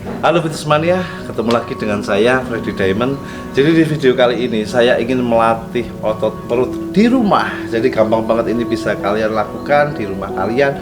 Halo Fitness Mania, ketemu lagi dengan saya Freddy Diamond. Jadi di video kali ini saya ingin melatih otot perut di rumah. Jadi gampang banget, ini bisa kalian lakukan di rumah kalian.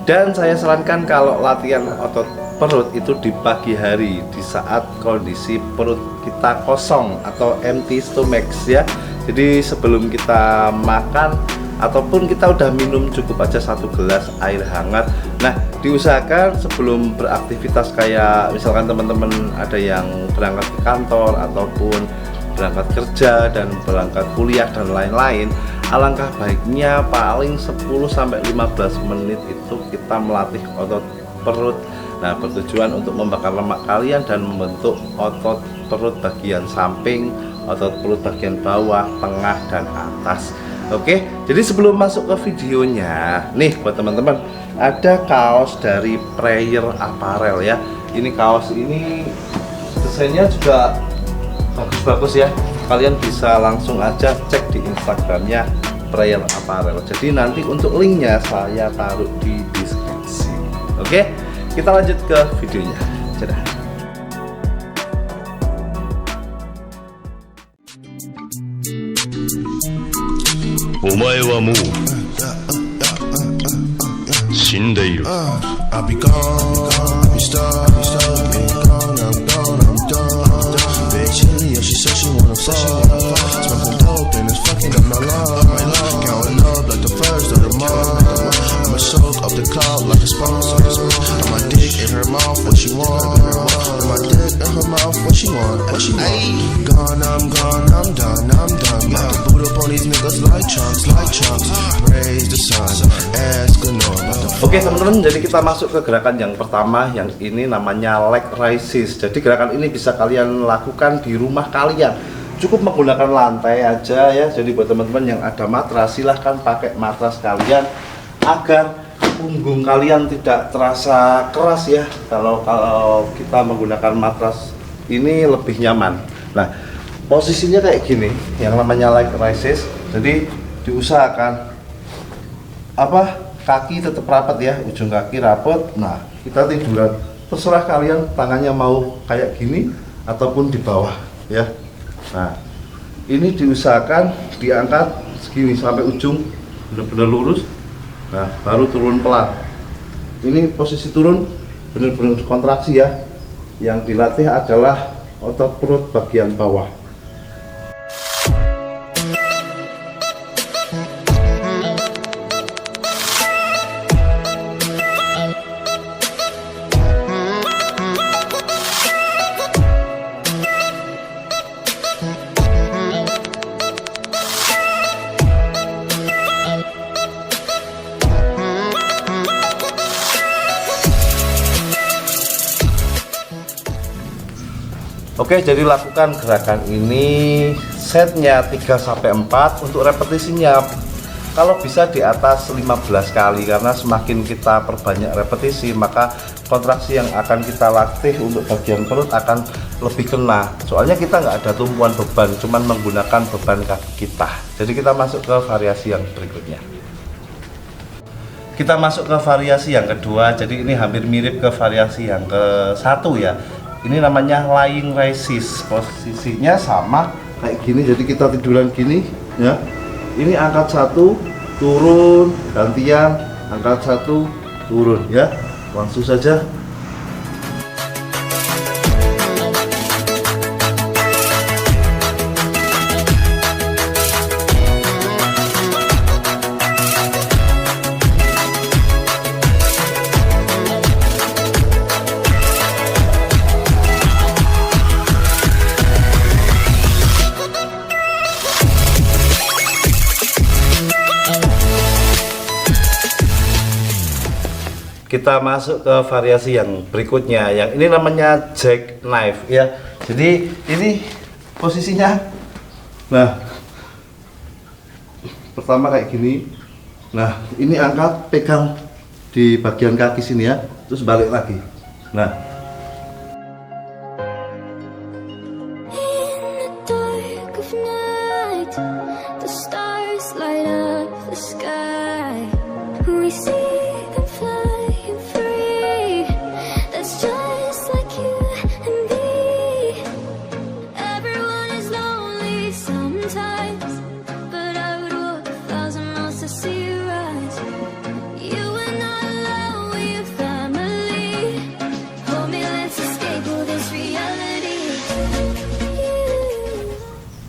Dan saya sarankan kalau latihan otot perut itu di pagi hari, di saat kondisi perut kita kosong atau empty stomach ya. Jadi sebelum kita makan ataupun kita udah minum cukup aja 1 gelas air hangat. Nah, diusahakan sebelum beraktivitas, kayak misalkan teman-teman ada yang berangkat ke kantor ataupun berangkat kerja dan berangkat kuliah dan lain-lain, alangkah baiknya paling 10-15 menit itu kita melatih otot perut. Nah, bertujuan untuk membakar lemak kalian dan membentuk otot perut bagian samping, otot perut bagian bawah, tengah, dan atas. Oke, jadi sebelum masuk ke videonya, nih buat teman-teman, ada kaos dari Prayer Apparel ya. Ini kaos ini desainnya juga bagus-bagus ya. Kalian bisa langsung aja cek di Instagramnya Prayer Apparel. Jadi nanti untuk linknya saya taruh di deskripsi. Oke, kita lanjut ke videonya. Dadah. お前はもう死んでいる。 I'll be gone, I'll be stuck, gone, I'm done. Bitch, yeah, she said she wanna fuck. Smoking dope and it's fucking up my lungs. Counting up like the first of the month. I'ma soak up the cloud like a sponge. Got my dick in her mouth, what she want. Got my dick in her mouth, what she want. Gone, I'm gone, I'm done. About to boot up on these niggas like chunks. Praise the sun, ask a no. Oke teman-teman, jadi kita masuk ke gerakan yang pertama, yang ini namanya leg raises. Jadi gerakan ini bisa kalian lakukan di rumah kalian, cukup menggunakan lantai aja ya. Jadi buat teman-teman yang ada matras, silahkan pakai matras kalian agar punggung kalian tidak terasa keras ya. Kalau kita menggunakan matras ini lebih nyaman. Nah, posisinya kayak gini, yang namanya leg raises. Jadi diusahakan kaki tetap rapat ya, ujung kaki rapat. Nah, kita tiduran, terserah kalian tangannya mau kayak gini ataupun di bawah ya. Nah, ini diusahakan diangkat segini sampai ujung, benar-benar lurus. Nah, baru turun pelan. Ini posisi turun benar-benar kontraksi ya. Yang dilatih adalah otot perut bagian bawah. Oke, jadi lakukan gerakan ini setnya 3-4. Untuk repetisinya kalau bisa di atas 15 kali, karena semakin kita perbanyak repetisi maka kontraksi yang akan kita latih untuk bagian perut akan lebih kena. Soalnya kita nggak ada tumpuan beban, cuman menggunakan beban kaki kita. Jadi kita masuk ke variasi yang berikutnya. Kita masuk ke variasi yang kedua. Jadi ini hampir mirip ke variasi yang ke-1 ya. Ini namanya lying raises. Posisinya sama kayak gini, jadi kita tiduran gini ya. Ini angkat 1, turun, gantian, angkat 1, turun ya. Langsung saja. Kita masuk ke variasi yang berikutnya, yang ini namanya jackknife ya. Jadi ini posisinya, nah pertama kayak gini. Nah, ini angkat, pegang di bagian kaki sini ya, terus balik lagi. Nah, see them flying free. That's just like you.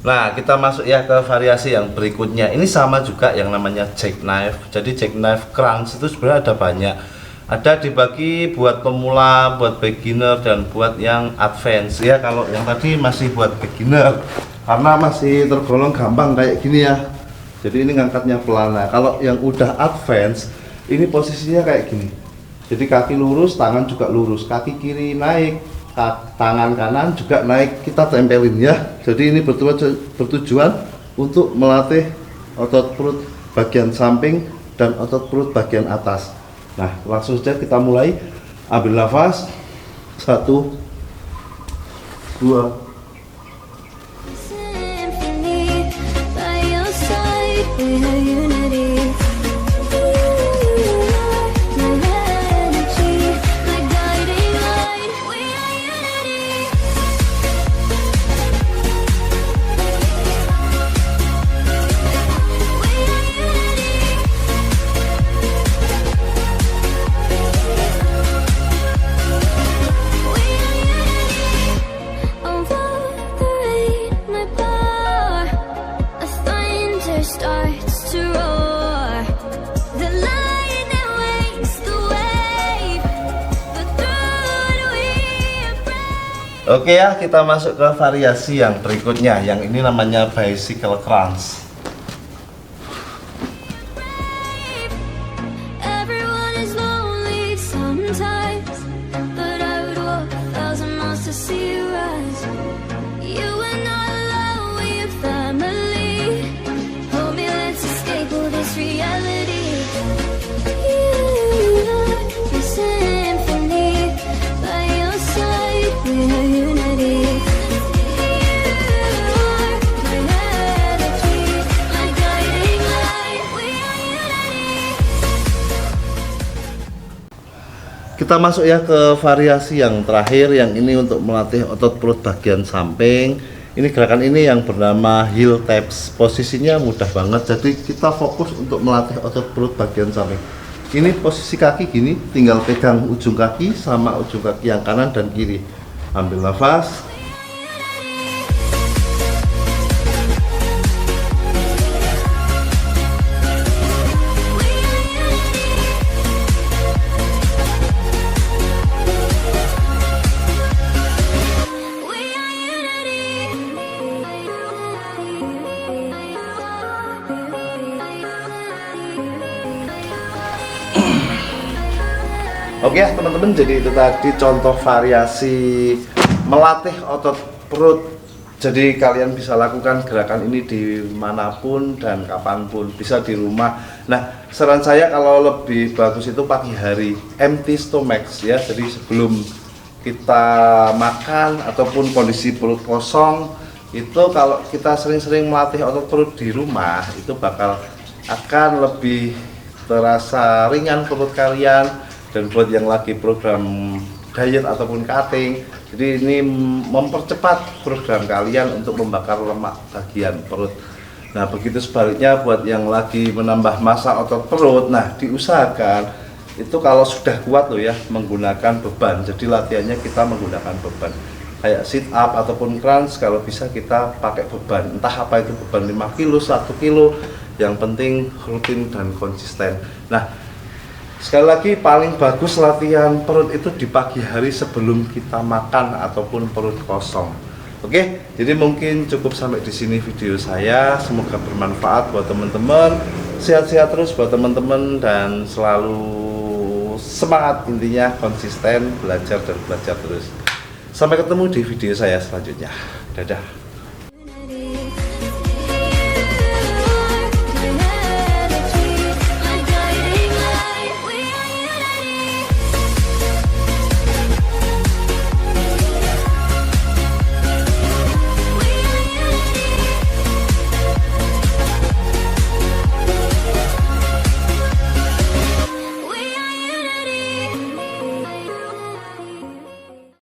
Nah, kita masuk ya ke variasi yang berikutnya. Ini sama juga yang namanya jackknife. Jadi jackknife crunch itu sebenarnya ada banyak. Ada dibagi buat pemula, buat beginner, dan buat yang advance ya. Kalau yang tadi masih buat beginner karena masih tergolong gampang kayak gini ya. Jadi ini ngangkatnya pelan. Nah, kalau yang udah advance, ini posisinya kayak gini. Jadi kaki lurus, tangan juga lurus, kaki kiri naik, tangan kanan juga naik, kita tempelin ya. Jadi ini bertujuan untuk melatih otot perut bagian samping dan otot perut bagian atas. Nah, langsung saja kita mulai. Ambil nafas. 1 2 Symphony by your side, we are unity. You are my energy, my guiding light. We are unity. We are unity. We are unity. Over the rain, my power, a thunder starts to roar. The lightning wakes the wave, but through it we are brave. Oke ya, kita masuk ke variasi yang berikutnya. Yang ini namanya bicycle crunch. Everyone is lonely sometimes, but I would walk 1,000 miles to see you rise. You are not alone, we are family. Hold me, let's escape all this reality. You are my symphony, by your side we are unity. You are my energy, my guiding light. We are unity. Kita masuk ya ke variasi yang terakhir. Yang ini untuk melatih otot perut bagian samping. Ini gerakan ini yang bernama heel taps. Posisinya mudah banget. Jadi kita fokus untuk melatih otot perut bagian samping. Ini posisi kaki gini, tinggal pegang ujung kaki sama ujung kaki yang kanan dan kiri. Ambil nafas. We are unity. Oke ya teman-teman, jadi itu tadi contoh variasi melatih otot perut. Jadi kalian bisa lakukan gerakan ini dimanapun dan kapanpun, bisa di rumah. Nah, saran saya kalau lebih bagus itu pagi hari, empty stomach ya. Jadi sebelum kita makan ataupun kondisi perut kosong, itu kalau kita sering-sering melatih otot perut di rumah, itu akan lebih terasa ringan perut kalian. Dan buat yang lagi program diet ataupun cutting, jadi ini mempercepat program kalian untuk membakar lemak bagian perut. Nah, begitu sebaliknya buat yang lagi menambah massa otot perut, nah diusahakan itu kalau sudah kuat loh ya, menggunakan beban. Jadi latihannya kita menggunakan beban kayak sit up ataupun crunch. Kalau bisa kita pakai beban, entah apa itu beban 5 kilo, 1 kilo, yang penting rutin dan konsisten. Nah, sekali lagi paling bagus latihan perut itu di pagi hari sebelum kita makan ataupun perut kosong. Oke, jadi mungkin cukup sampai di sini video saya. Semoga bermanfaat buat teman-teman. Sehat-sehat terus buat teman-teman dan selalu semangat, intinya konsisten belajar dan belajar terus. Sampai ketemu di video saya selanjutnya. Dadah.